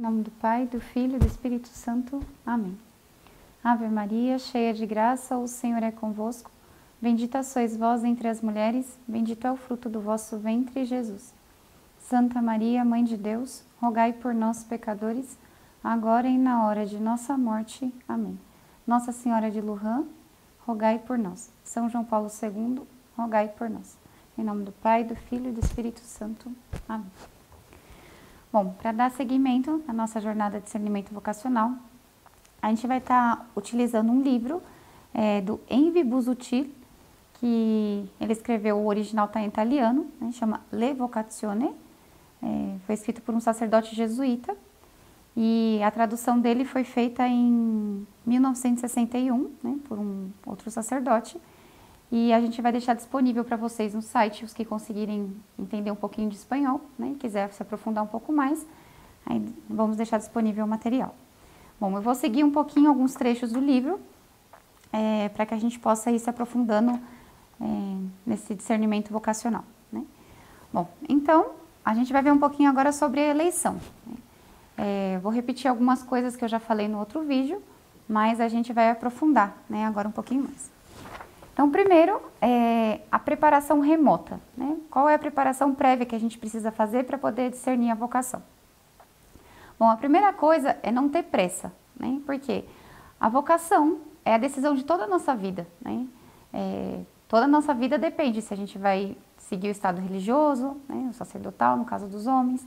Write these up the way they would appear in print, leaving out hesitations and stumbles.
nome do Pai, do Filho e do Espírito Santo. Amém. Ave Maria, cheia de graça, o Senhor é convosco. Bendita sois vós entre as mulheres, bendito é o fruto do vosso ventre, Jesus. Santa Maria, Mãe de Deus, rogai por nós, pecadores, agora e na hora de nossa morte. Amém. Nossa Senhora de Lourdes, rogai por nós. São João Paulo II, rogai por nós. Em nome do Pai, do Filho e do Espírito Santo. Amém. Bom, para dar seguimento à nossa jornada de discernimento vocacional, a gente vai estar utilizando um livro do Envi Busuttil, que ele escreveu, o original está em italiano, né, chama Le Vocazione, foi escrito por um sacerdote jesuíta, e a tradução dele foi feita em 1961, né, por um outro sacerdote, e a gente vai deixar disponível para vocês no site, os que conseguirem entender um pouquinho de espanhol, né, e quiser se aprofundar um pouco mais, aí vamos deixar disponível o material. Bom, eu vou seguir um pouquinho alguns trechos do livro, para que a gente possa ir se aprofundando nesse discernimento vocacional, né? Bom, então, a gente vai ver um pouquinho agora sobre a eleição, né? Vou repetir algumas coisas que eu já falei no outro vídeo, mas a gente vai aprofundar, né, agora um pouquinho mais. Então, primeiro, a preparação remota, né? Qual é a preparação prévia que a gente precisa fazer para poder discernir a vocação? Bom, a primeira coisa é não ter pressa, né? Porque a vocação é a decisão de toda a nossa vida, né? Toda a nossa vida depende se a gente vai seguir o estado religioso, né, o sacerdotal, no caso dos homens,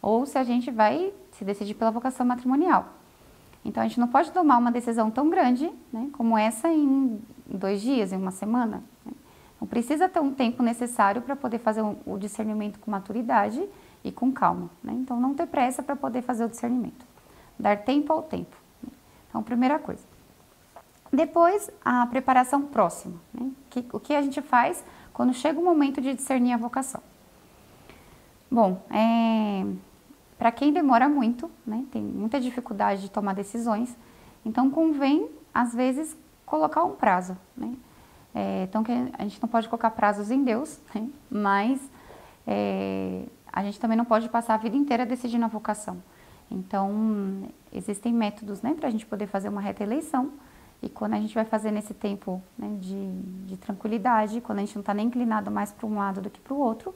ou se a gente vai se decidir pela vocação matrimonial. Então, a gente não pode tomar uma decisão tão grande, né, como essa em 2 dias, em uma semana, né? Então, precisa ter um tempo necessário para poder fazer o discernimento com maturidade e com calma, né? Então, não ter pressa para poder fazer o discernimento. Dar tempo ao tempo, né? Então, primeira coisa. Depois, a preparação próxima, né? O que a gente faz quando chega o momento de discernir a vocação? Bom, para quem demora muito, né, tem muita dificuldade de tomar decisões, então convém, às vezes, colocar um prazo, né? Então, que a gente não pode colocar prazos em Deus, né? Mas a gente também não pode passar a vida inteira decidindo a vocação. Então, existem métodos, né, para a gente poder fazer uma reta eleição. E quando a gente vai fazer nesse tempo, né, de tranquilidade, quando a gente não está nem inclinado mais para um lado do que para o outro,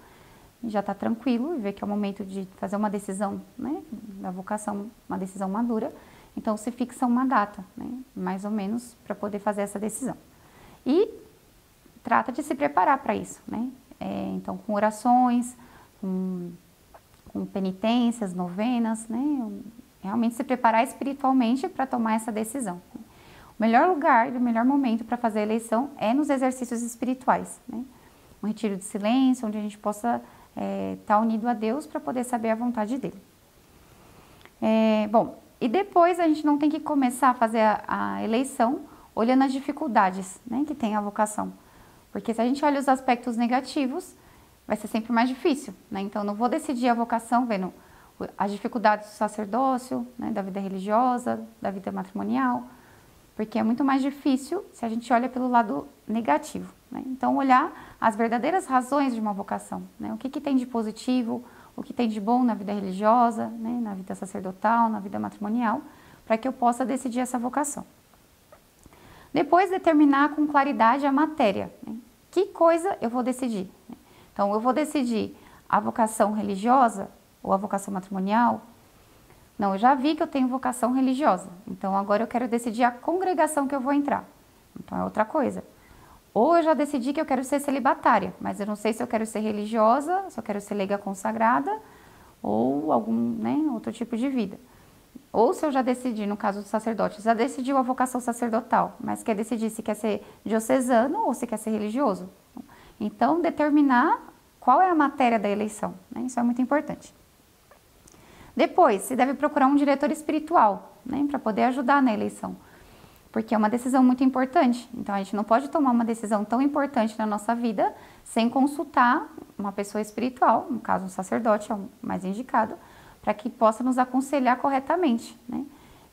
já está tranquilo e vê que é o momento de fazer uma decisão, né, da vocação, uma decisão madura, então se fixa uma data, né, mais ou menos, para poder fazer essa decisão. E trata de se preparar para isso, né, então com orações, com penitências, novenas, né, realmente se preparar espiritualmente para tomar essa decisão. O melhor lugar e o melhor momento para fazer a eleição é nos exercícios espirituais, né? Um retiro de silêncio, onde a gente possa estar unido a Deus para poder saber a vontade dele. Bom, e depois a gente não tem que começar a fazer a eleição olhando as dificuldades, né, que tem a vocação. Porque se a gente olha os aspectos negativos, vai ser sempre mais difícil, né? Então, não vou decidir a vocação vendo as dificuldades do sacerdócio, né, da vida religiosa, da vida matrimonial, porque é muito mais difícil se a gente olha pelo lado negativo, né? Então, olhar as verdadeiras razões de uma vocação, né? O que tem de positivo, o que tem de bom na vida religiosa, né? Na vida sacerdotal, na vida matrimonial, para que eu possa decidir essa vocação. Depois, determinar com claridade a matéria, né? Que coisa eu vou decidir? Então, eu vou decidir a vocação religiosa ou a vocação matrimonial? Não, eu já vi que eu tenho vocação religiosa, então agora eu quero decidir a congregação que eu vou entrar. Então é outra coisa. Ou eu já decidi que eu quero ser celibatária, mas eu não sei se eu quero ser religiosa, se eu quero ser leiga consagrada ou algum, né, outro tipo de vida. Ou se eu já decidi, no caso do sacerdote, já decidiu a vocação sacerdotal, mas quer decidir se quer ser diocesano ou se quer ser religioso. Então, determinar qual é a matéria da eleição, né? Isso é muito importante. Depois, se deve procurar um diretor espiritual, né, para poder ajudar na eleição, porque é uma decisão muito importante. Então, a gente não pode tomar uma decisão tão importante na nossa vida sem consultar uma pessoa espiritual, no caso um sacerdote é o mais indicado, para que possa nos aconselhar corretamente, né?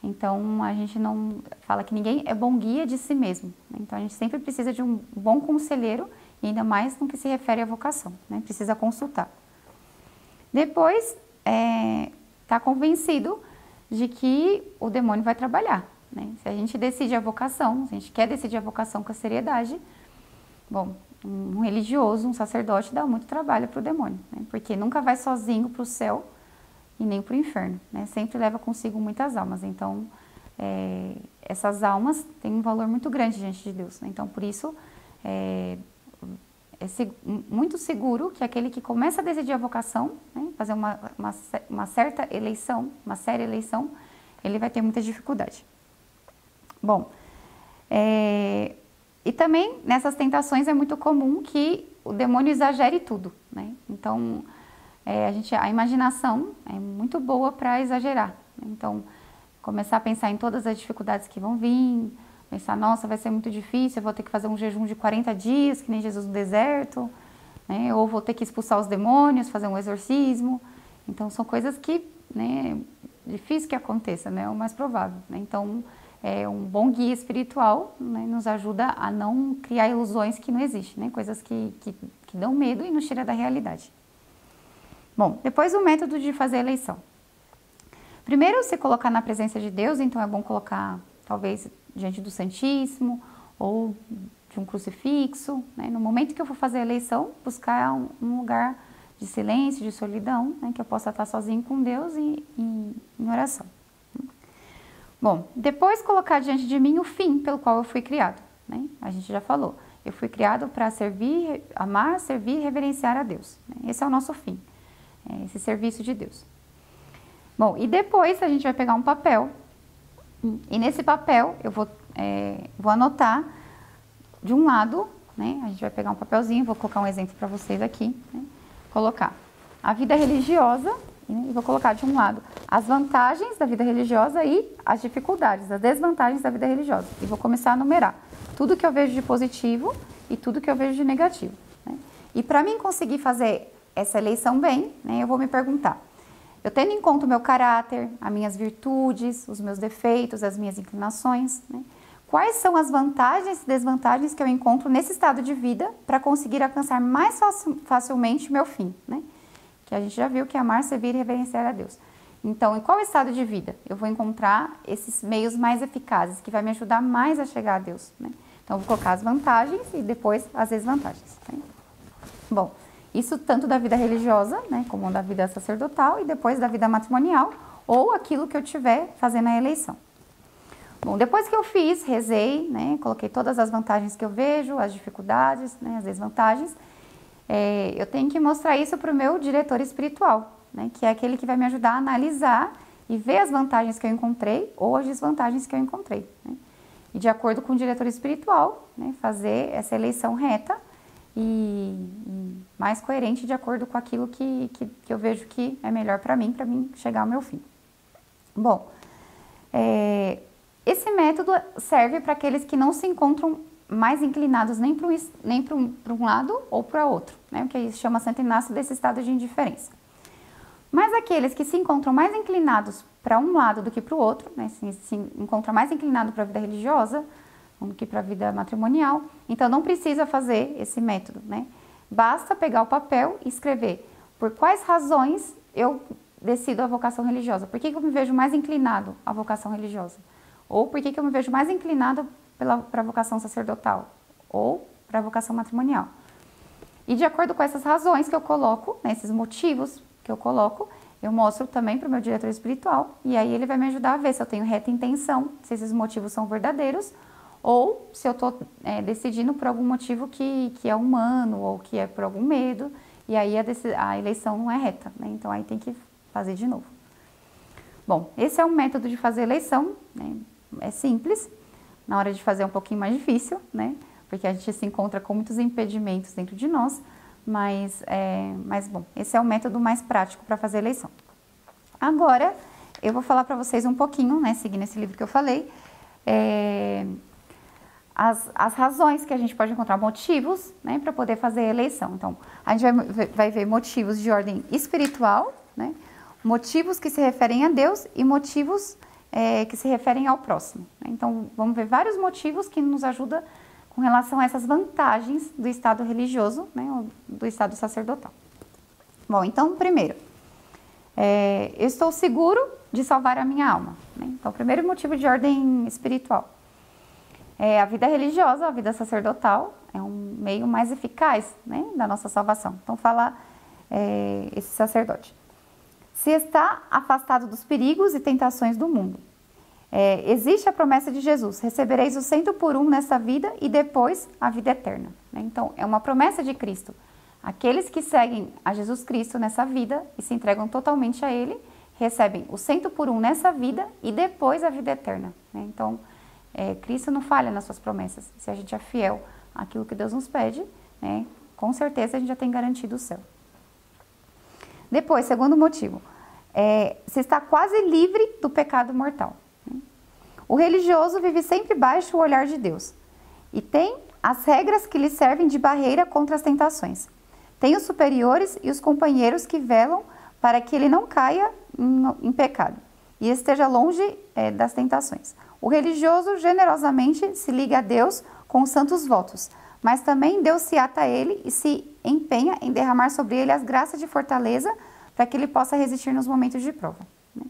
Então, a gente não fala que ninguém é bom guia de si mesmo, né? Então, a gente sempre precisa de um bom conselheiro, e ainda mais no que se refere à vocação, né? Precisa consultar. Depois, está convencido de que o demônio vai trabalhar, né? Se a gente decide a vocação, se a gente quer decidir a vocação com a seriedade, bom, um religioso, um sacerdote dá muito trabalho para o demônio, né? Porque nunca vai sozinho para o céu e nem para o inferno, né? Sempre leva consigo muitas almas, então essas almas têm um valor muito grande diante de Deus, né? Então por isso muito seguro que aquele que começa a decidir a vocação, né, fazer uma certa eleição, uma séria eleição, ele vai ter muita dificuldade. Bom, e também nessas tentações é muito comum que o demônio exagere tudo, né? Então a imaginação é muito boa para exagerar, né? Então começar a pensar em todas as dificuldades que vão vir, pensar, nossa, vai ser muito difícil, eu vou ter que fazer um jejum de 40 dias, que nem Jesus no deserto, né? Ou vou ter que expulsar os demônios, fazer um exorcismo. Então, são coisas que, né, difícil que aconteça, né? É o mais provável, né? Então, um bom guia espiritual, né, nos ajuda a não criar ilusões que não existem, né? Coisas que dão medo e nos tira da realidade. Bom, depois o método de fazer a eleição. Primeiro, se colocar na presença de Deus, então é bom colocar, talvez, diante do Santíssimo ou de um crucifixo, né? No momento que eu for fazer a eleição, buscar um lugar de silêncio, de solidão, né? Que eu possa estar sozinho com Deus e em oração. Bom, depois colocar diante de mim o fim pelo qual eu fui criado, né? A gente já falou, eu fui criado para servir, amar, servir e reverenciar a Deus, né? Esse é o nosso fim, esse serviço de Deus. Bom, e depois a gente vai pegar um papel, e nesse papel eu vou anotar de um lado, né? A gente vai pegar um papelzinho, vou colocar um exemplo para vocês aqui, né? Colocar a vida religiosa, né? E vou colocar de um lado as vantagens da vida religiosa e as dificuldades, as desvantagens da vida religiosa. E vou começar a numerar tudo que eu vejo de positivo e tudo que eu vejo de negativo, né? E para mim conseguir fazer essa eleição bem, né, eu vou me perguntar, eu tendo em conta o meu caráter, as minhas virtudes, os meus defeitos, as minhas inclinações, né? Quais são as vantagens e desvantagens que eu encontro nesse estado de vida para conseguir alcançar mais facilmente o meu fim, né? Que a gente já viu que é amar, servir e reverenciar a Deus. Então, em qual estado de vida eu vou encontrar esses meios mais eficazes, que vai me ajudar mais a chegar a Deus, né? Então, eu vou colocar as vantagens e depois as desvantagens, né? Bom, isso tanto da vida religiosa, né, como da vida sacerdotal e depois da vida matrimonial ou aquilo que eu tiver fazendo a eleição. Bom, depois que eu fiz, rezei, né, coloquei todas as vantagens que eu vejo, as dificuldades, né, as desvantagens, eu tenho que mostrar isso para o meu diretor espiritual, né, que é aquele que vai me ajudar a analisar e ver as vantagens que eu encontrei ou as desvantagens que eu encontrei, né? E de acordo com o diretor espiritual, né, fazer essa eleição reta e mais coerente de acordo com aquilo que eu vejo que é melhor para mim chegar ao meu fim. Bom, esse método serve para aqueles que não se encontram mais inclinados nem para um lado ou para outro, né? O que chama Santo Inácio desse estado de indiferença. Mas aqueles que se encontram mais inclinados para um lado do que para o outro, né? Se encontram mais inclinados para a vida religiosa do que para a vida matrimonial, então não precisa fazer esse método, né? Basta pegar o papel e escrever por quais razões eu decido a vocação religiosa. Por que eu me vejo mais inclinado à vocação religiosa? Ou por que eu me vejo mais inclinado para a vocação sacerdotal? Ou para a vocação matrimonial? E de acordo com essas razões que eu coloco, né, esses motivos que eu coloco, eu mostro também para o meu diretor espiritual e aí ele vai me ajudar a ver se eu tenho reta intenção, se esses motivos são verdadeiros ou se eu estou decidindo por algum motivo que é humano ou que é por algum medo e aí a eleição não é reta, né? Então aí tem que fazer de novo. Bom, esse é um método de fazer eleição, né? É simples, na hora de fazer é um pouquinho mais difícil, né? Porque a gente se encontra com muitos impedimentos dentro de nós, mas bom, esse é o método mais prático para fazer eleição. Agora, eu vou falar para vocês um pouquinho, né, seguindo esse livro que eu falei, as razões que a gente pode encontrar, motivos, né, para poder fazer a eleição. Então, a gente vai ver motivos de ordem espiritual, né, motivos que se referem a Deus e motivos que se referem ao próximo, né? Então, vamos ver vários motivos que nos ajudam com relação a essas vantagens do estado religioso, né, ou do estado sacerdotal. Bom, então, primeiro, eu estou seguro de salvar a minha alma. Né? Então, o primeiro motivo de ordem espiritual é a vida religiosa, a vida sacerdotal, é um meio mais eficaz, né, da nossa salvação. Então, fala esse sacerdote. Se está afastado dos perigos e tentações do mundo. Existe a promessa de Jesus, recebereis o 100 por 1 nessa vida e depois a vida eterna. Né? Então, é uma promessa de Cristo. Aqueles que seguem a Jesus Cristo nessa vida e se entregam totalmente a Ele, recebem o 100 por 1 nessa vida e depois a vida eterna. Né? Então, Cristo não falha nas suas promessas. Se a gente é fiel àquilo que Deus nos pede, né, com certeza a gente já tem garantido o céu. Depois, segundo motivo, se está quase livre do pecado mortal. Né? O religioso vive sempre baixo o olhar de Deus e tem as regras que lhe servem de barreira contra as tentações. Tem os superiores e os companheiros que velam para que ele não caia em pecado e esteja longe das tentações. O religioso generosamente se liga a Deus com os santos votos, mas também Deus se ata a ele e se empenha em derramar sobre ele as graças de fortaleza para que ele possa resistir nos momentos de prova. Né?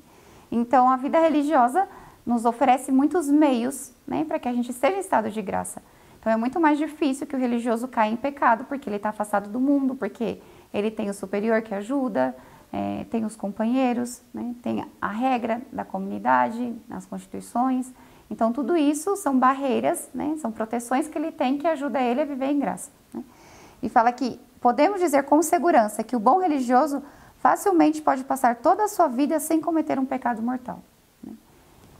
Então, a vida religiosa nos oferece muitos meios, né, para que a gente esteja em estado de graça. Então, é muito mais difícil que o religioso caia em pecado, porque ele está afastado do mundo, porque ele tem o superior que ajuda, tem os companheiros, né, tem a regra da comunidade, as constituições. Então, tudo isso são barreiras, né, são proteções que ele tem que ajudam ele a viver em graça. Né? E fala que podemos dizer com segurança que o bom religioso facilmente pode passar toda a sua vida sem cometer um pecado mortal. Né?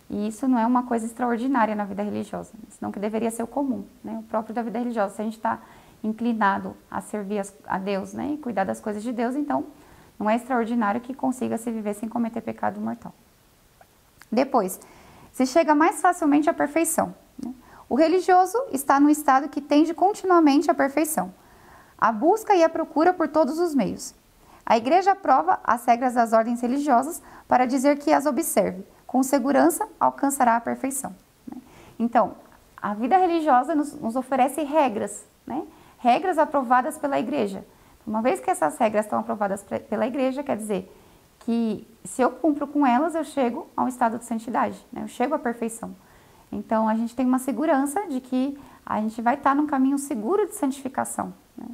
E isso não é uma coisa extraordinária na vida religiosa, senão que deveria ser o comum. Né? O próprio da vida religiosa, se a gente está inclinado a servir a Deus, né, e cuidar das coisas de Deus, então não é extraordinário que consiga se viver sem cometer pecado mortal. Depois, se chega mais facilmente à perfeição. Né? O religioso está no estado que tende continuamente à perfeição, a busca e a procura por todos os meios. A igreja aprova as regras das ordens religiosas para dizer que as observe, com segurança alcançará a perfeição. Né? Então, a vida religiosa nos oferece regras, né? Regras aprovadas pela igreja. Uma vez que essas regras estão aprovadas pela igreja, quer dizer que se eu cumpro com elas, eu chego a um estado de santidade, né? Eu chego à perfeição. Então, a gente tem uma segurança de que a gente vai estar num caminho seguro de santificação, né?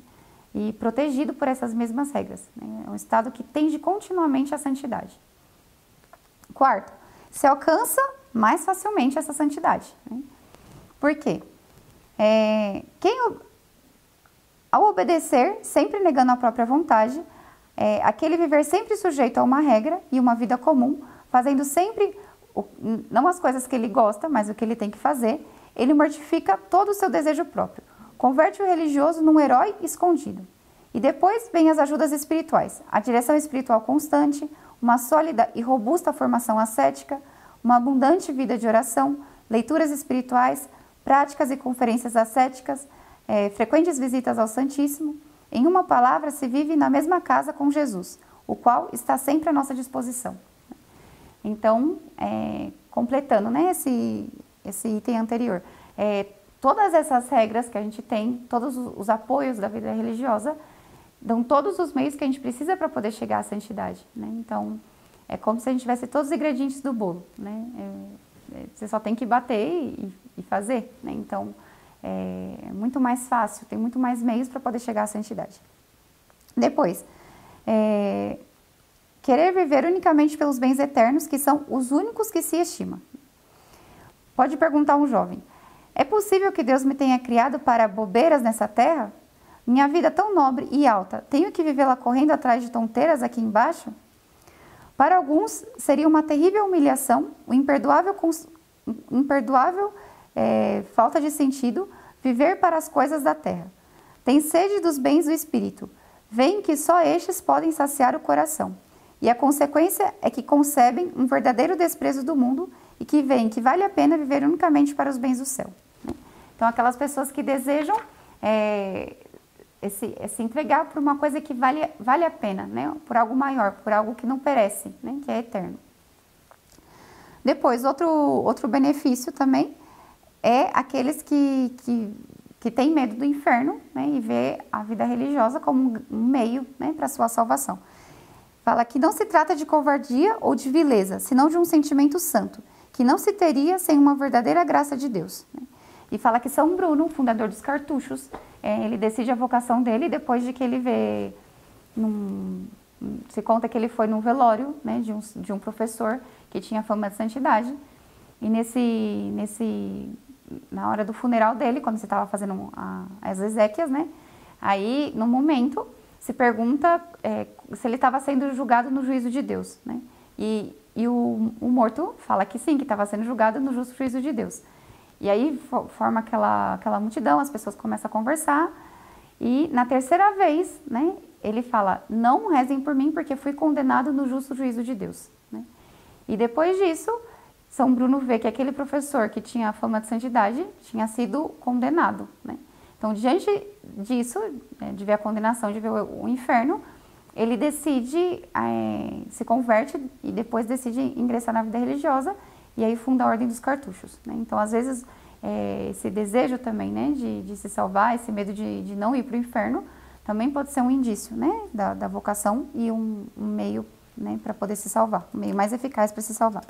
E protegido por essas mesmas regras. Né? É um estado que tende continuamente à santidade. Quarto, se alcança mais facilmente essa santidade. Né? Por quê? Ao obedecer, sempre negando a própria vontade, aquele viver sempre sujeito a uma regra e uma vida comum, fazendo sempre, não as coisas que ele gosta, mas o que ele tem que fazer, ele mortifica todo o seu desejo próprio. Converte o religioso num herói escondido. E depois vem as ajudas espirituais, a direção espiritual constante, uma sólida e robusta formação ascética, uma abundante vida de oração, leituras espirituais, práticas e conferências ascéticas, frequentes visitas ao Santíssimo. Em uma palavra, se vive na mesma casa com Jesus, o qual está sempre à nossa disposição. Então, completando, né, esse item anterior, todas essas regras que a gente tem, todos os apoios da vida religiosa, dão todos os meios que a gente precisa para poder chegar à santidade. Né? Então, é como se a gente tivesse todos os ingredientes do bolo. Né? Você só tem que bater e fazer. Né? Então, é muito mais fácil, tem muito mais meios para poder chegar à santidade. Depois, querer viver unicamente pelos bens eternos, que são os únicos que se estima. Pode perguntar um jovem: é possível que Deus me tenha criado para bobeiras nessa terra? Minha vida tão nobre e alta, tenho que vivê-la correndo atrás de tonteiras aqui embaixo? Para alguns, seria uma terrível humilhação, o imperdoável falta de sentido, viver para as coisas da terra. Tem sede dos bens do espírito, veem que só estes podem saciar o coração. E a consequência é que concebem um verdadeiro desprezo do mundo e que veem que vale a pena viver unicamente para os bens do céu. Então, aquelas pessoas que desejam se entregar por uma coisa que vale a pena, né? Por algo maior, por algo que não perece, né? Que é eterno. Depois, outro benefício também é aqueles que têm medo do inferno, né? E vê a vida religiosa como um meio, né, para a sua salvação. Fala que não se trata de covardia ou de vileza, senão de um sentimento santo, que não se teria sem uma verdadeira graça de Deus. E fala que São Bruno, fundador dos cartuchos, ele decide a vocação dele depois de que ele vê, se conta que ele foi num velório, né, de um professor que tinha fama de santidade, e na hora do funeral dele, quando você estava fazendo as exéquias, né, aí no momento se pergunta se ele estava sendo julgado no juízo de Deus, né, e o morto fala que sim, que estava sendo julgado no justo juízo de Deus. E aí forma aquela multidão, as pessoas começam a conversar, e na terceira vez, né, ele fala, não rezem por mim porque fui condenado no justo juízo de Deus. Né? E depois disso, São Bruno vê que aquele professor que tinha a fama de santidade tinha sido condenado. Né? Então, diante disso, de ver a condenação, de ver o inferno, ele decide, se converte e depois decide ingressar na vida religiosa e aí funda a Ordem dos Cartuchos. Né? Então, às vezes, esse desejo também, né, de se salvar, esse medo de não ir para o inferno, também pode ser um indício, né, da vocação e um meio, né, para poder se salvar, um meio mais eficaz para se salvar.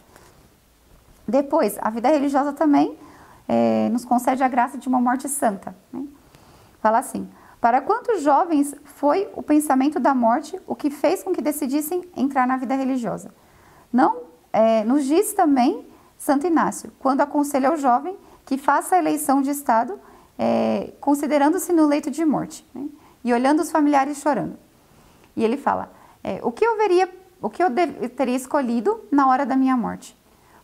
Depois, a vida religiosa também nos concede a graça de uma morte santa. Né? Fala assim, para quantos jovens foi o pensamento da morte o que fez com que decidissem entrar na vida religiosa? Não, nos diz também Santo Inácio, quando aconselha ao jovem que faça a eleição de estado, considerando-se no leito de morte, né? E olhando os familiares chorando. E ele fala, o que eu teria escolhido na hora da minha morte?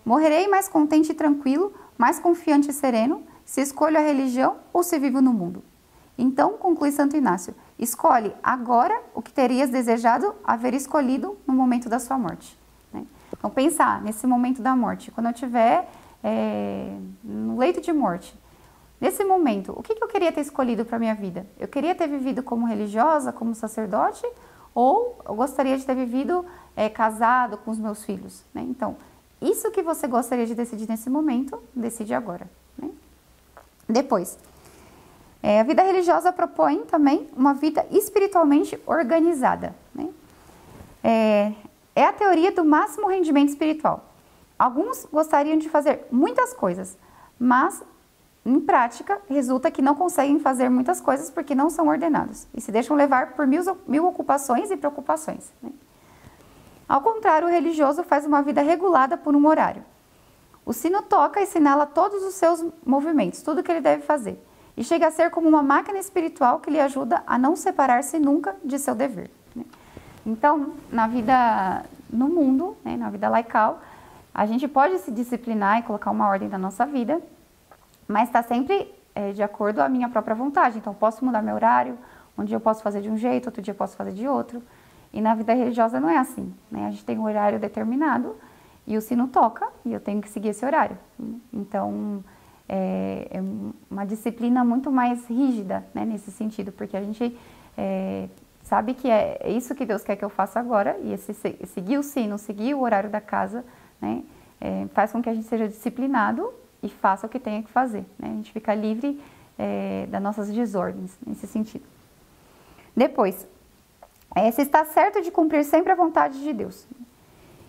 Morrerei mais contente e tranquilo, mais confiante e sereno, se escolho a religião ou se vivo no mundo. Então, conclui Santo Inácio, escolhe agora o que terias desejado haver escolhido no momento da sua morte. Né? Então, pensar nesse momento da morte, quando eu estiver no leito de morte, nesse momento, o que eu queria ter escolhido para a minha vida? Eu queria ter vivido como religiosa, como sacerdote, ou eu gostaria de ter vivido casado com os meus filhos? Né? Então, isso que você gostaria de decidir nesse momento, decide agora. Né? Depois, a vida religiosa propõe também uma vida espiritualmente organizada. Né? É a teoria do máximo rendimento espiritual. Alguns gostariam de fazer muitas coisas, mas em prática resulta que não conseguem fazer muitas coisas porque não são ordenados e se deixam levar por mil ocupações e preocupações. Né? Ao contrário, o religioso faz uma vida regulada por um horário. O sino toca e assinala todos os seus movimentos, tudo que ele deve fazer, e chega a ser como uma máquina espiritual que lhe ajuda a não separar-se nunca de seu dever. Né? Então, na vida no mundo, né, na vida laical, a gente pode se disciplinar e colocar uma ordem na nossa vida, mas está sempre de acordo à minha própria vontade. Então, posso mudar meu horário, um dia eu posso fazer de um jeito, outro dia eu posso fazer de outro. E na vida religiosa não é assim, né? A gente tem um horário determinado e o sino toca e eu tenho que seguir esse horário. Então, é uma disciplina muito mais rígida, né, nesse sentido, porque a gente sabe que é isso que Deus quer que eu faça agora, e seguir o sino, seguir o horário da casa, né, faz com que a gente seja disciplinado e faça o que tenha que fazer. Né? A gente fica livre das nossas desordens, nesse sentido. Depois, se está certo de cumprir sempre a vontade de Deus.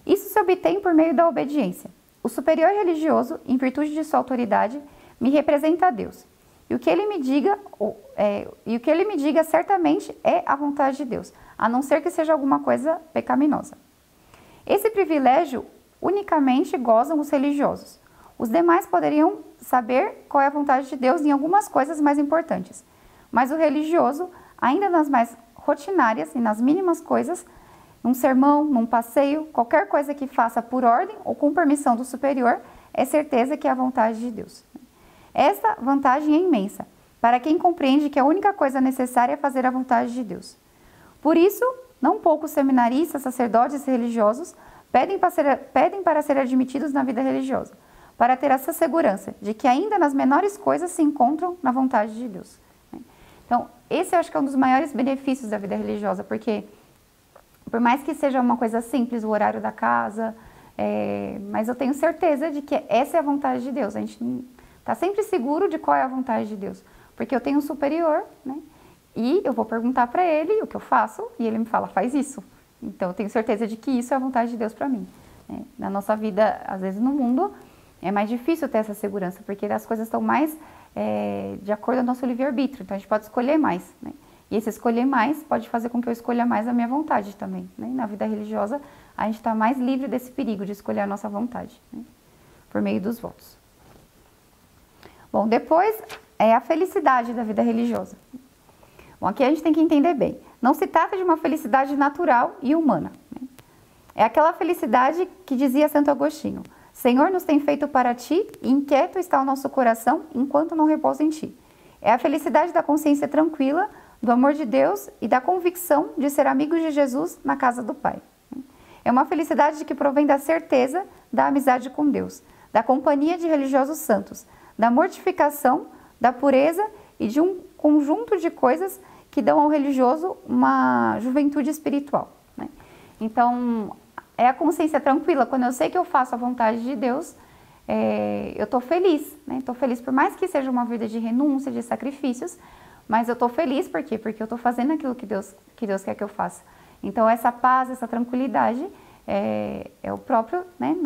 Isso se obtém por meio da obediência. O superior religioso, em virtude de sua autoridade, me representa a Deus. E o que ele me diga certamente é a vontade de Deus, a não ser que seja alguma coisa pecaminosa. Esse privilégio unicamente gozam os religiosos. Os demais poderiam saber qual é a vontade de Deus em algumas coisas mais importantes. Mas o religioso, ainda nas mais rotinárias e nas mínimas coisas, num sermão, num passeio, qualquer coisa que faça por ordem ou com permissão do superior, é certeza que é a vontade de Deus. Esta vantagem é imensa, para quem compreende que a única coisa necessária é fazer a vontade de Deus. Por isso, não poucos seminaristas, sacerdotes e religiosos pedem para ser admitidos na vida religiosa, para ter essa segurança de que ainda nas menores coisas se encontram na vontade de Deus. Então, esse eu acho que é um dos maiores benefícios da vida religiosa, porque por mais que seja uma coisa simples, o horário da casa, mas eu tenho certeza de que essa é a vontade de Deus. A gente está sempre seguro de qual é a vontade de Deus, porque eu tenho um superior, né? E eu vou perguntar para ele o que eu faço e ele me fala, faz isso. Então, eu tenho certeza de que isso é a vontade de Deus para mim, né? Na nossa vida, às vezes no mundo, é mais difícil ter essa segurança, porque as coisas estão mais de acordo com o nosso livre-arbítrio, então a gente pode escolher mais, né? E esse escolher mais pode fazer com que eu escolha mais a minha vontade também, né? Na vida religiosa, a gente está mais livre desse perigo de escolher a nossa vontade, né? Por meio dos votos. Bom, depois é a felicidade da vida religiosa. Bom, aqui a gente tem que entender bem. Não se trata de uma felicidade natural e humana, né? É aquela felicidade que dizia Santo Agostinho: Senhor, nos tem feito para ti, e inquieto está o nosso coração, enquanto não repousa em ti. É a felicidade da consciência tranquila, do amor de Deus e da convicção de ser amigos de Jesus na casa do Pai. É uma felicidade que provém da certeza da amizade com Deus, da companhia de religiosos santos, da mortificação, da pureza e de um conjunto de coisas que dão ao religioso uma juventude espiritual, né? Então, é a consciência tranquila. Quando eu sei que eu faço a vontade de Deus, eu estou feliz, né? Estou feliz por mais que seja uma vida de renúncia, de sacrifícios, mas eu estou feliz, por quê? Porque eu estou fazendo aquilo que Deus quer que eu faça. Então, essa paz, essa tranquilidade é o próprio, né,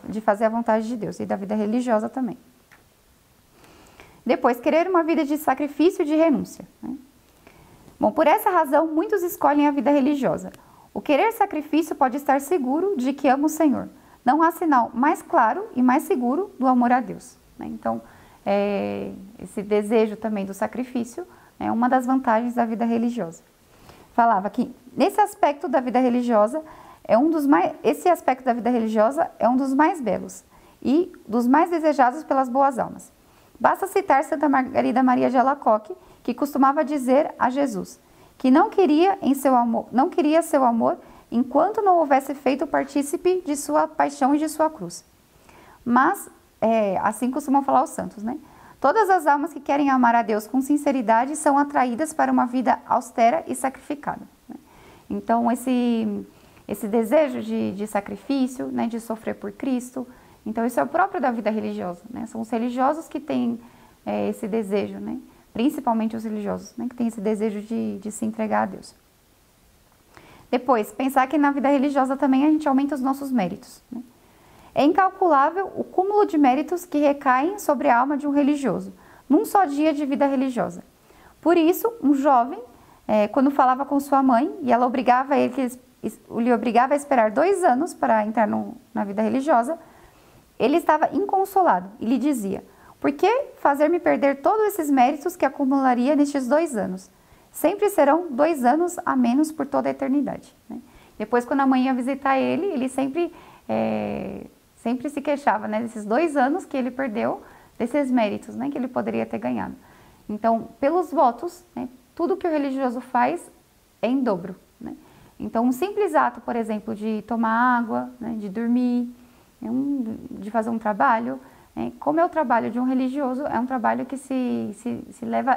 de fazer a vontade de Deus e da vida religiosa também. Depois, querer uma vida de sacrifício e de renúncia, né? Bom, por essa razão, muitos escolhem a vida religiosa. O querer sacrifício pode estar seguro de que ama o Senhor. Não há sinal mais claro e mais seguro do amor a Deus, né? Então, esse desejo também do sacrifício é uma das vantagens da vida religiosa. Falava que nesse aspecto da vida religiosa esse aspecto da vida religiosa é um dos mais belos e dos mais desejados pelas boas almas. Basta citar Santa Margarida Maria de Alacoque, que costumava dizer a Jesus que não queria seu amor enquanto não houvesse feito partícipe de sua paixão e de sua cruz. Mas, assim costumam falar os santos, né? Todas as almas que querem amar a Deus com sinceridade são atraídas para uma vida austera e sacrificada, né? Então, esse desejo de sacrifício, né, de sofrer por Cristo, então isso é o próprio da vida religiosa, né? São os religiosos que têm esse desejo, né? Principalmente os religiosos, né, que têm esse desejo de se entregar a Deus. Depois, pensar que na vida religiosa também a gente aumenta os nossos méritos, né? É incalculável o cúmulo de méritos que recaem sobre a alma de um religioso, num só dia de vida religiosa. Por isso, um jovem, quando falava com sua mãe, e ela lhe obrigava a esperar 2 anos para entrar na vida religiosa, ele estava inconsolado e lhe dizia: por que fazer-me perder todos esses méritos que acumularia nestes 2 anos? Sempre serão 2 anos a menos por toda a eternidade, né? Depois, quando a mãe ia visitar ele sempre se queixava, né, desses 2 anos que ele perdeu, desses méritos, né, que ele poderia ter ganhado. Então, pelos votos, né, tudo que o religioso faz é em dobro, né? Então, um simples ato, por exemplo, de tomar água, né, de dormir, de fazer um trabalho, né, como é o trabalho de um religioso, é um trabalho que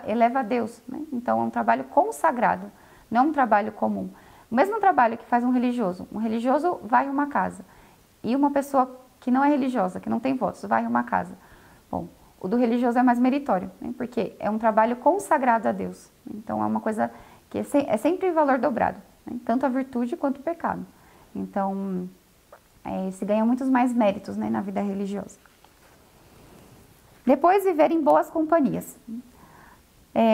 eleva a Deus, né? Então, é um trabalho consagrado, não é um trabalho comum. O mesmo trabalho que faz um religioso vai a uma casa, e uma pessoa que não é religiosa, que não tem votos, vai a uma casa. Bom, o do religioso é mais meritório, né? Porque é um trabalho consagrado a Deus. Então, é uma coisa que é sempre valor dobrado, né? Tanto a virtude quanto o pecado. Então, se ganha muitos mais méritos, né, na vida religiosa. Depois, viver em boas companhias.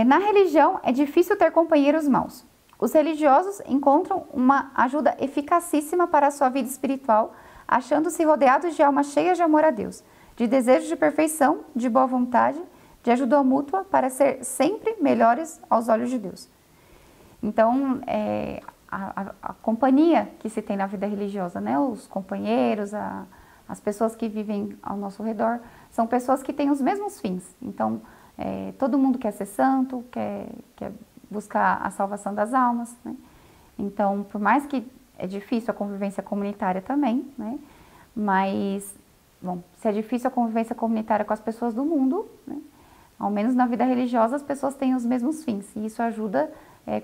Na religião, é difícil ter companheiros maus. Os religiosos encontram uma ajuda eficacíssima para a sua vida espiritual, achando-se rodeados de almas cheias de amor a Deus, de desejo de perfeição, de boa vontade, de ajuda mútua para ser sempre melhores aos olhos de Deus. Então, a companhia que se tem na vida religiosa, né? Os companheiros, as pessoas que vivem ao nosso redor, são pessoas que têm os mesmos fins. Então, todo mundo quer ser santo, quer buscar a salvação das almas, né? Então, por mais que é difícil a convivência comunitária também, né? Mas, bom, se é difícil a convivência comunitária com as pessoas do mundo, né, ao menos na vida religiosa as pessoas têm os mesmos fins. E isso ajuda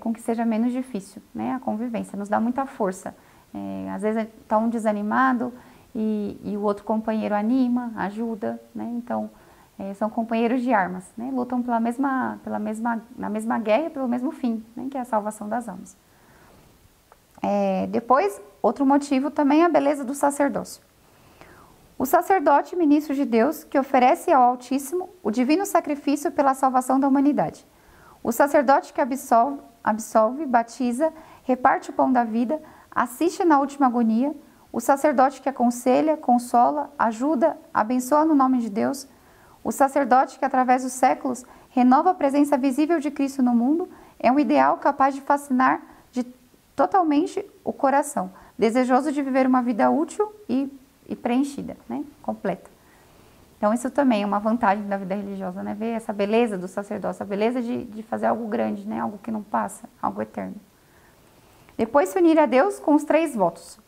com que seja menos difícil, né, a convivência, nos dá muita força. Às vezes está um desanimado e o outro companheiro anima, ajuda, né? Então, são companheiros de armas, né? Lutam na mesma guerra, pelo mesmo fim, né? Que é a salvação das almas. Depois, outro motivo também é a beleza do sacerdócio. O sacerdote, ministro de Deus, que oferece ao Altíssimo o divino sacrifício pela salvação da humanidade. O sacerdote que absolve, batiza, reparte o pão da vida, assiste na última agonia. O sacerdote que aconselha, consola, ajuda, abençoa no nome de Deus. O sacerdote que, através dos séculos, renova a presença visível de Cristo no mundo, é um ideal capaz de fascinar totalmente o coração, desejoso de viver uma vida útil e preenchida, né? Completa. Então isso também é uma vantagem da vida religiosa, né? Ver essa beleza do sacerdócio, a beleza de fazer algo grande, né? Algo que não passa, algo eterno. Depois se unir a Deus com os 3 votos.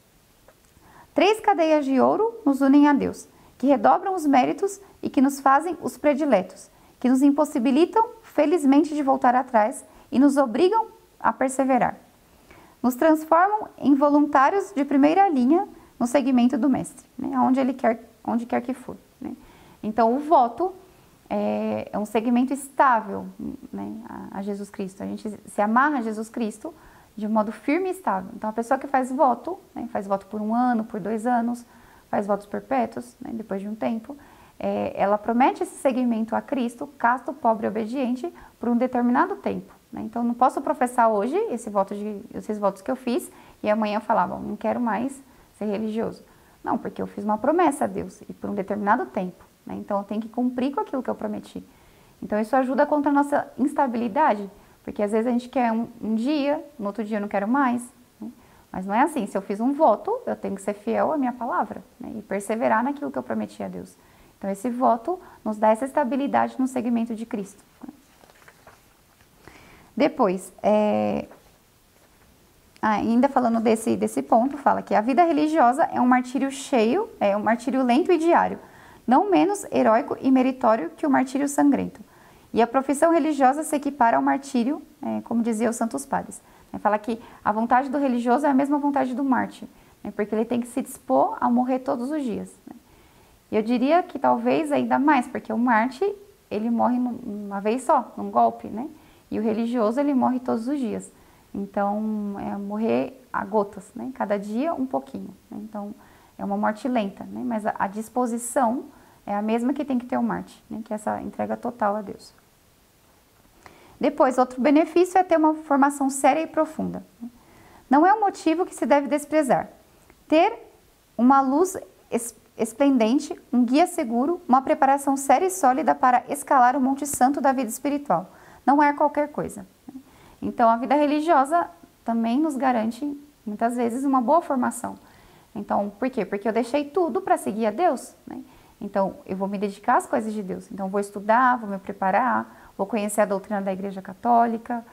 3 cadeias de ouro nos unem a Deus, que redobram os méritos e que nos fazem os prediletos, que nos impossibilitam felizmente de voltar atrás e nos obrigam a perseverar. Nos transformam em voluntários de primeira linha no segmento do Mestre, né? Onde quer que for, né? Então, o voto é um segmento estável, né, a Jesus Cristo. A gente se amarra a Jesus Cristo de um modo firme e estável. Então, a pessoa que faz voto, né, faz voto por 1 ano, por 2 anos, faz votos perpétuos, né, depois de um tempo, ela promete esse segmento a Cristo, casto, pobre e obediente, por um determinado tempo, né? Então, não posso professar hoje esses votos que eu fiz e amanhã falar, bom, não quero mais ser religioso. Não, porque eu fiz uma promessa a Deus e por um determinado tempo, né? Então, eu tenho que cumprir com aquilo que eu prometi. Então, isso ajuda contra a nossa instabilidade, porque às vezes a gente quer um dia, no outro dia eu não quero mais, né? Mas não é assim. Se eu fiz um voto, eu tenho que ser fiel à minha palavra, né? E perseverar naquilo que eu prometi a Deus. Então, esse voto nos dá essa estabilidade no segmento de Cristo. Depois, ainda falando desse ponto, fala que a vida religiosa é um martírio cheio, é um martírio lento e diário, não menos heróico e meritório que o martírio sangrento. E a profissão religiosa se equipara ao martírio, como diziam os santos padres. Fala que a vontade do religioso é a mesma vontade do mártir, né? Porque ele tem que se dispor a morrer todos os dias, né? E eu diria que talvez ainda mais, porque o mártir, ele morre uma vez só, num golpe, né? E o religioso, ele morre todos os dias. Então, morrer a gotas, né? Cada dia um pouquinho, né? Então, é uma morte lenta, né? Mas a disposição é a mesma que tem que ter o mártir, né? Que é essa entrega total a Deus. Depois, outro benefício é ter uma formação séria e profunda. Não é um motivo que se deve desprezar. Ter uma luz esplendente, um guia seguro, uma preparação séria e sólida para escalar o Monte Santo da vida espiritual. Não é qualquer coisa. Então, a vida religiosa também nos garante, muitas vezes, uma boa formação. Então, por quê? Porque eu deixei tudo para seguir a Deus, né? Então, eu vou me dedicar às coisas de Deus. Então, vou estudar, vou me preparar, vou conhecer a doutrina da Igreja Católica,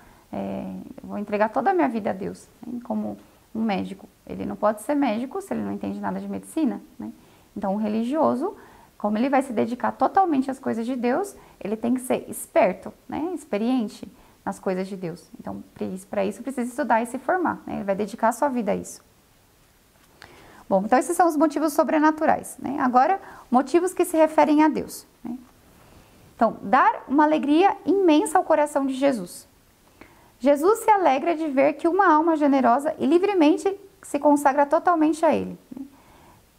vou entregar toda a minha vida a Deus, né? Como um médico. Ele não pode ser médico se ele não entende nada de medicina, né? Então, o religioso, como ele vai se dedicar totalmente às coisas de Deus, ele tem que ser esperto, né? Experiente nas coisas de Deus. Então, para isso precisa estudar e se formar, né? Ele vai dedicar a sua vida a isso. Bom, então esses são os motivos sobrenaturais, né? Agora, motivos que se referem a Deus, né? Então, dar uma alegria imensa ao coração de Jesus. Jesus se alegra de ver que uma alma generosa e livremente se consagra totalmente a Ele, né?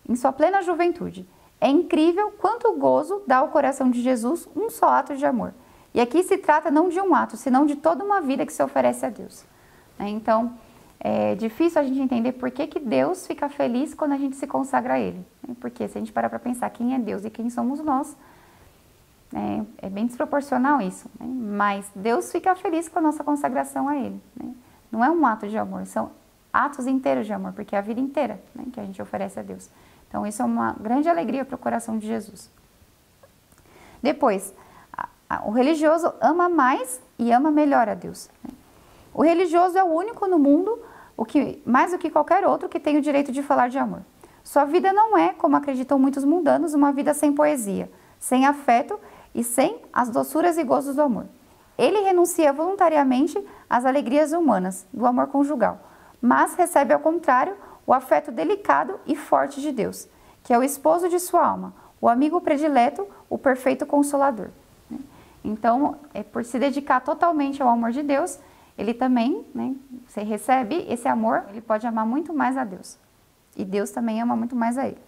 Em sua plena juventude. É incrível quanto gozo dá ao coração de Jesus um só ato de amor. E aqui se trata não de um ato, senão de toda uma vida que se oferece a Deus, né? Então, é difícil a gente entender por que Deus fica feliz quando a gente se consagra a Ele, né? Porque se a gente parar para pensar quem é Deus e quem somos nós, é bem desproporcional isso, né? Mas Deus fica feliz com a nossa consagração a Ele, né? Não é um ato de amor, são atos inteiros de amor, porque é a vida inteira, né, que a gente oferece a Deus. Então, isso é uma grande alegria para o coração de Jesus. Depois, o religioso ama mais e ama melhor a Deus, né? O religioso é o único no mundo, mais do que qualquer outro, que tem o direito de falar de amor. Sua vida não é, como acreditam muitos mundanos, uma vida sem poesia, sem afeto e sem as doçuras e gozos do amor. Ele renuncia voluntariamente às alegrias humanas, do amor conjugal, mas recebe, ao contrário, o afeto delicado e forte de Deus, que é o esposo de sua alma, o amigo predileto, o perfeito consolador. Então, por se dedicar totalmente ao amor de Deus, ele também, né, você recebe esse amor, ele pode amar muito mais a Deus. E Deus também ama muito mais a ele.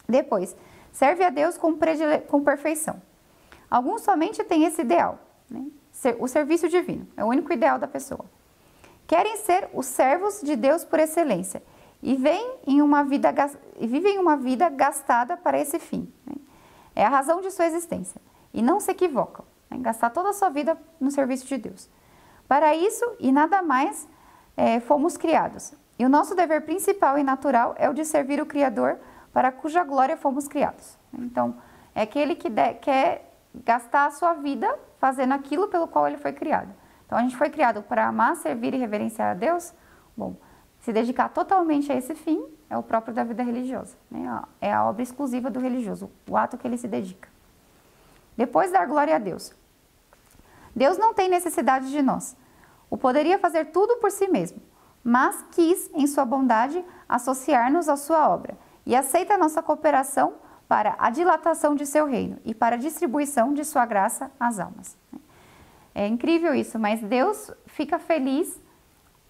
Depois, serve a Deus com perfeição. Alguns somente têm esse ideal, né, o serviço divino, é o único ideal da pessoa. Querem ser os servos de Deus por excelência e vivem em uma vida gastada para esse fim. Né? É a razão de sua existência. E não se equivocam, né? Gastar toda a sua vida no serviço de Deus. Para isso e nada mais fomos criados. E o nosso dever principal e natural é o de servir o Criador para cuja glória fomos criados. Então, é aquele que quer gastar a sua vida fazendo aquilo pelo qual ele foi criado. Então, a gente foi criado para amar, servir e reverenciar a Deus. Bom, se dedicar totalmente a esse fim é o próprio da vida religiosa, né? É a obra exclusiva do religioso, o ato que ele se dedica. Depois, dar glória a Deus. Deus não tem necessidade de nós. O poderia fazer tudo por si mesmo, mas quis, em sua bondade, associar-nos à sua obra e aceita a nossa cooperação para a dilatação de seu reino e para a distribuição de sua graça às almas. É incrível isso, mas Deus fica feliz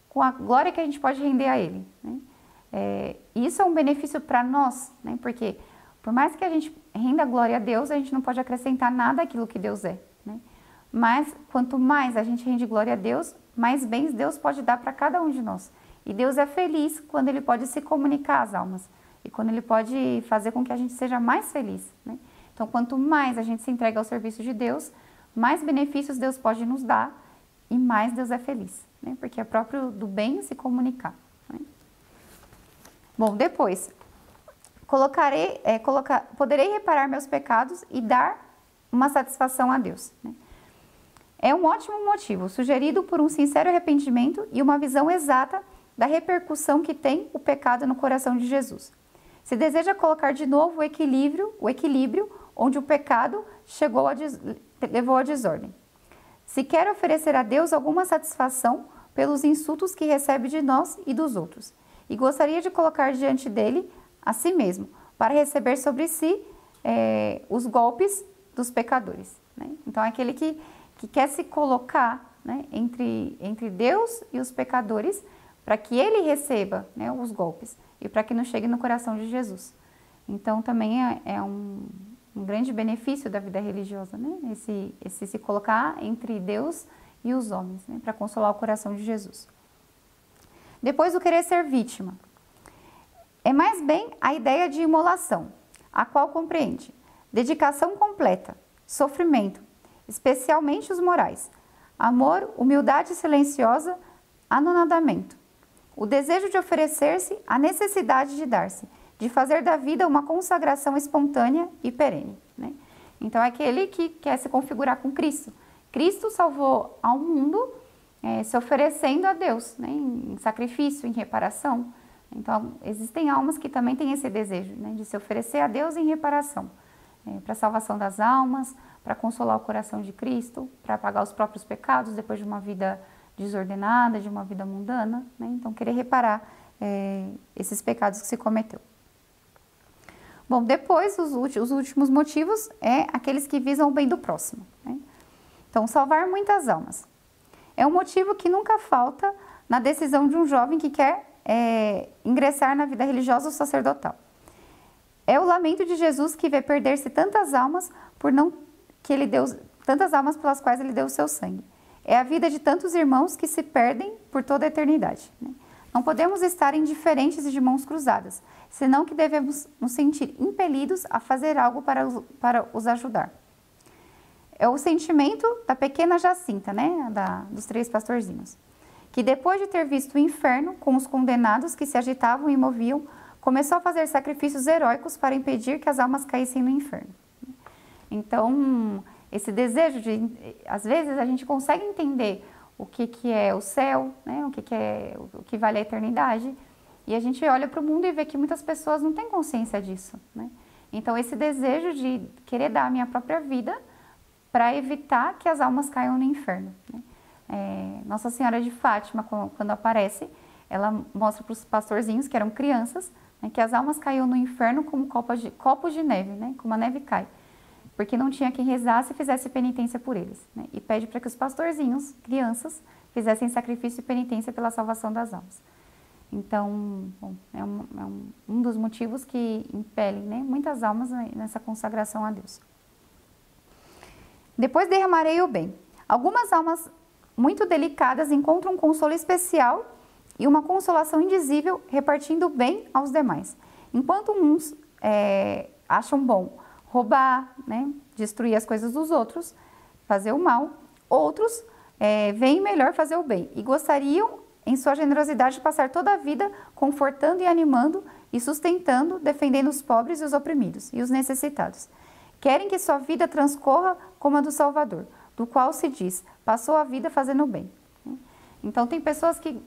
com a glória que a gente pode render a Ele. Né? Isso é um benefício para nós, né? Porque por mais que a gente renda glória a Deus, a gente não pode acrescentar nada àquilo que Deus é. Né? Mas quanto mais a gente rende glória a Deus, mais bens Deus pode dar para cada um de nós. E Deus é feliz quando Ele pode se comunicar às almas e quando Ele pode fazer com que a gente seja mais feliz. Né? Então, quanto mais a gente se entrega ao serviço de Deus, mais benefícios Deus pode nos dar e mais Deus é feliz, né? Porque é próprio do bem se comunicar. Né? Bom, depois, poderei reparar meus pecados e dar uma satisfação a Deus. Né? É um ótimo motivo, sugerido por um sincero arrependimento e uma visão exata da repercussão que tem o pecado no coração de Jesus. Se deseja colocar de novo o equilíbrio onde o pecado levou à desordem. Se quer oferecer a Deus alguma satisfação pelos insultos que recebe de nós e dos outros, e gostaria de colocar diante dele a si mesmo, para receber sobre si os golpes dos pecadores. Né? Então, é aquele que quer se colocar, né, entre Deus e os pecadores, para que ele receba, né, os golpes, e para que não chegue no coração de Jesus. Então, também é um grande benefício da vida religiosa, né? Esse se colocar entre Deus e os homens, né? Para consolar o coração de Jesus. Depois, o querer ser vítima. É mais bem a ideia de imolação, a qual compreende dedicação completa, sofrimento, especialmente os morais, amor, humildade silenciosa, anonadamento, o desejo de oferecer-se, a necessidade de dar-se, de fazer da vida uma consagração espontânea e perene. Né? Então, é aquele que quer se configurar com Cristo. Cristo salvou ao mundo se oferecendo a Deus, né? Em sacrifício, em reparação. Então, existem almas que também têm esse desejo, né? De se oferecer a Deus em reparação, para a salvação das almas, para consolar o coração de Cristo, para apagar os próprios pecados depois de uma vida desordenada, de uma vida mundana. Né? Então, querer reparar esses pecados que se cometeu. Bom, depois, os últimos motivos aqueles que visam o bem do próximo. Né? Então, salvar muitas almas. É um motivo que nunca falta na decisão de um jovem que quer ingressar na vida religiosa ou sacerdotal. É o lamento de Jesus que vê perder-se tantas almas tantas almas pelas quais ele deu o seu sangue. É a vida de tantos irmãos que se perdem por toda a eternidade. Né? Não podemos estar indiferentes e de mãos cruzadas, senão que devemos nos sentir impelidos a fazer algo para os ajudar. É o sentimento da pequena Jacinta, né, dos 3 pastorzinhos, que depois de ter visto o inferno com os condenados que se agitavam e moviam, começou a fazer sacrifícios heróicos para impedir que as almas caíssem no inferno. Então, esse desejo às vezes a gente consegue entender o que é o céu, né? O que vale a eternidade, e a gente olha para o mundo e vê que muitas pessoas não têm consciência disso. Né? Então, esse desejo de querer dar a minha própria vida para evitar que as almas caiam no inferno. Né? Nossa Senhora de Fátima, quando aparece, ela mostra para os pastorzinhos, que eram crianças, né, que as almas caíam no inferno como copos de neve, né? Como a neve cai. porque não tinha quem rezasse e fizesse penitência por eles, né? E pede para que os pastorzinhos, crianças, fizessem sacrifício e penitência pela salvação das almas. Então, bom, é um dos motivos que impelem, né, muitas almas nessa consagração a Deus. Depois derramarei o bem. Algumas almas muito delicadas encontram um consolo especial e uma consolação indizível repartindo o bem aos demais. Enquanto uns acham bom roubar, né, destruir as coisas dos outros, fazer o mal, outros veem melhor fazer o bem e gostariam, em sua generosidade, de passar toda a vida confortando e animando e sustentando, defendendo os pobres e os oprimidos e os necessitados. Querem que sua vida transcorra como a do Salvador, do qual se diz, passou a vida fazendo o bem. Então, tem pessoas que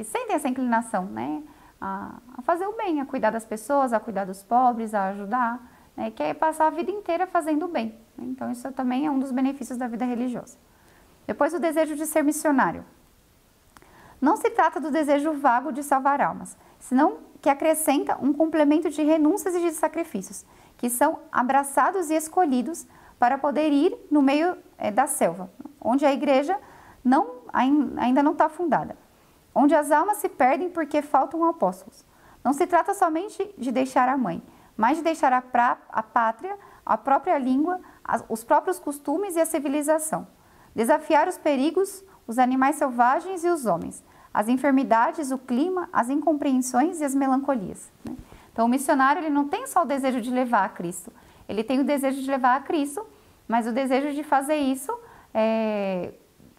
sentem essa inclinação, né, a fazer o bem, a cuidar das pessoas, a cuidar dos pobres, a ajudar, né, quer passar a vida inteira fazendo o bem. Então, isso também é um dos benefícios da vida religiosa. Depois, o desejo de ser missionário. Não se trata do desejo vago de salvar almas, senão que acrescenta um complemento de renúncias e de sacrifícios, que são abraçados e escolhidos para poder ir no meio da selva, onde a igreja ainda não está fundada, onde as almas se perdem porque faltam apóstolos. Não se trata somente de deixar a mãe, mas de deixar a pátria, a própria língua, os próprios costumes e a civilização. Desafiar os perigos, os animais selvagens e os homens, as enfermidades, o clima, as incompreensões e as melancolias. Né? Então, o missionário ele não tem só o desejo de levar a Cristo, ele tem o desejo de levar a Cristo, mas o desejo de fazer isso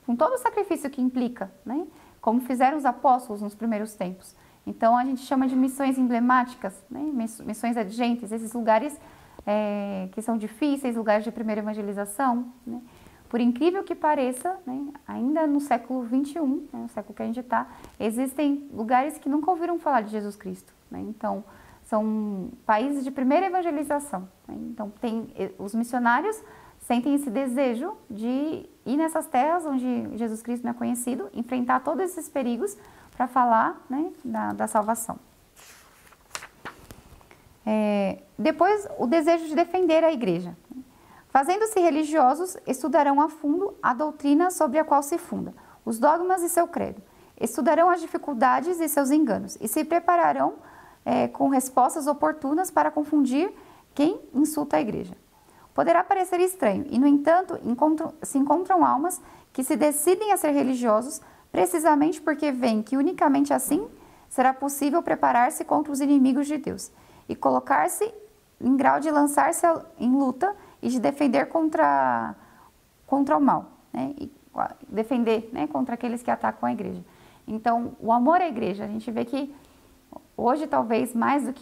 com todo o sacrifício que implica, né? Como fizeram os apóstolos nos primeiros tempos. Então, a gente chama de missões emblemáticas, né? Missões adjentes, esses lugares que são difíceis, lugares de primeira evangelização, né? Por incrível que pareça, né, ainda no século XXI, né, no século que a gente está, existem lugares que nunca ouviram falar de Jesus Cristo. Né? Então, são países de primeira evangelização. Né? Então, os missionários sentem esse desejo de ir nessas terras onde Jesus Cristo não é conhecido, enfrentar todos esses perigos para falar, né, da salvação. Depois, o desejo de defender a igreja. Fazendo-se religiosos, estudarão a fundo a doutrina sobre a qual se funda, os dogmas e seu credo. Estudarão as dificuldades e seus enganos e se prepararão com respostas oportunas para confundir quem insulta a igreja. Poderá parecer estranho e, no entanto, se encontram almas que se decidem a ser religiosos precisamente porque veem que unicamente assim será possível preparar-se contra os inimigos de Deus e colocar-se em grau de lançar-se em luta e de defender contra o mal, né? E defender, né, contra aqueles que atacam a igreja. Então, o amor à igreja, a gente vê que hoje, talvez mais do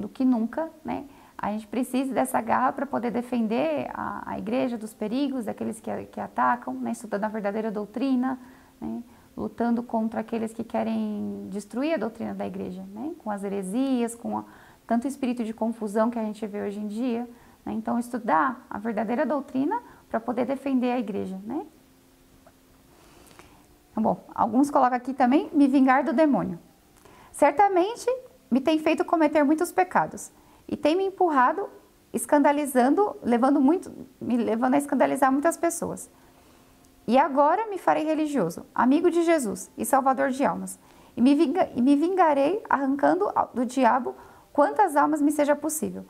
que nunca, né, a gente precisa dessa garra para poder defender a igreja dos perigos, daqueles que atacam, né, estudando a verdadeira doutrina, né, lutando contra aqueles que querem destruir a doutrina da igreja, né, com as heresias, com tanto espírito de confusão que a gente vê hoje em dia. Né? Então, estudar a verdadeira doutrina para poder defender a igreja. Né? Bom, alguns colocam aqui também, me vingar do demônio. Certamente me tem feito cometer muitos pecados e tem me empurrado, escandalizando, me levando a escandalizar muitas pessoas. E agora me farei religioso, amigo de Jesus e salvador de almas, e me vingarei arrancando do diabo quantas almas me seja possível.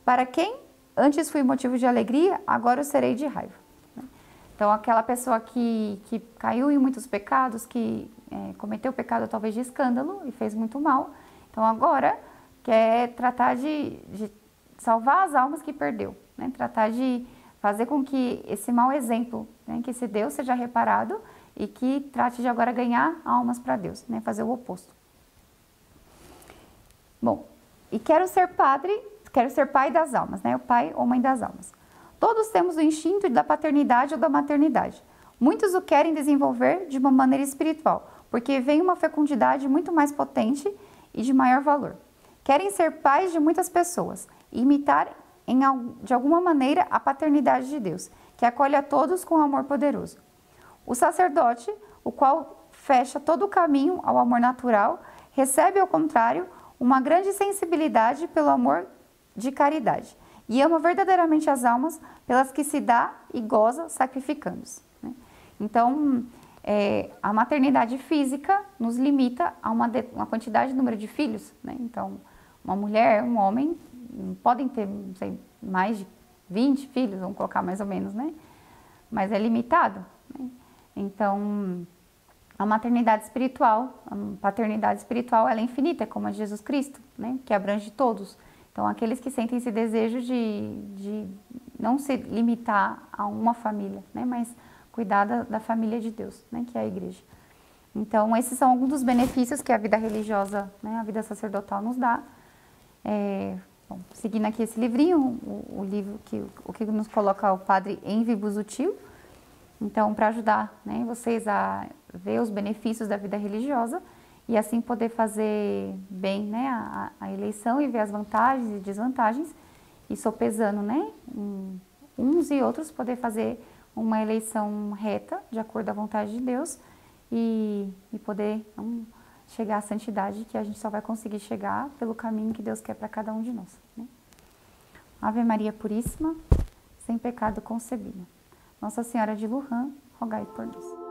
Para quem antes fui motivo de alegria, agora eu serei de raiva. Então, aquela pessoa que caiu em muitos pecados, que cometeu pecado talvez de escândalo e fez muito mal, então agora quer tratar de salvar as almas que perdeu, né? Tratar de fazer com que esse mau exemplo, né, que esse Deus seja reparado e que trate de agora ganhar almas para Deus, né? Fazer o oposto. Bom, e quero ser pai das almas, né? O pai ou mãe das almas. Todos temos o instinto da paternidade ou da maternidade. Muitos o querem desenvolver de uma maneira espiritual, porque vem uma fecundidade muito mais potente e de maior valor. Querem ser pais de muitas pessoas e imitar de alguma maneira a paternidade de Deus, que acolhe a todos com amor poderoso. O sacerdote, o qual fecha todo o caminho ao amor natural, recebe, ao contrário, uma grande sensibilidade pelo amor de caridade e ama verdadeiramente as almas pelas que se dá e goza sacrificando-se. Né? Então, a maternidade física nos limita a uma quantidade de número de filhos. Né? Então, uma mulher, um homem, podem ter, não sei, mais de 20 filhos, vamos colocar mais ou menos, né? Mas é limitado. Né? Então, a maternidade espiritual, a paternidade espiritual, ela é infinita, como a de Jesus Cristo, né? Que abrange todos. Então, aqueles que sentem esse desejo de não se limitar a uma família, né? Mas cuidar da família de Deus, né? Que é a igreja. Então, esses são alguns dos benefícios que a vida religiosa, né? A vida sacerdotal nos dá. Bom, seguindo aqui esse livrinho, o livro que nos coloca o padre Envy Busutil. Então, para ajudar, né, vocês a ver os benefícios da vida religiosa e assim poder fazer bem, né, a eleição e ver as vantagens e desvantagens e sopesando, né, uns e outros, poder fazer uma eleição reta, de acordo à vontade de Deus e poder chegar à santidade, que a gente só vai conseguir chegar pelo caminho que Deus quer para cada um de nós. Né? Ave Maria Puríssima, sem pecado concebida. Nossa Senhora de Lourdes, rogai por nós.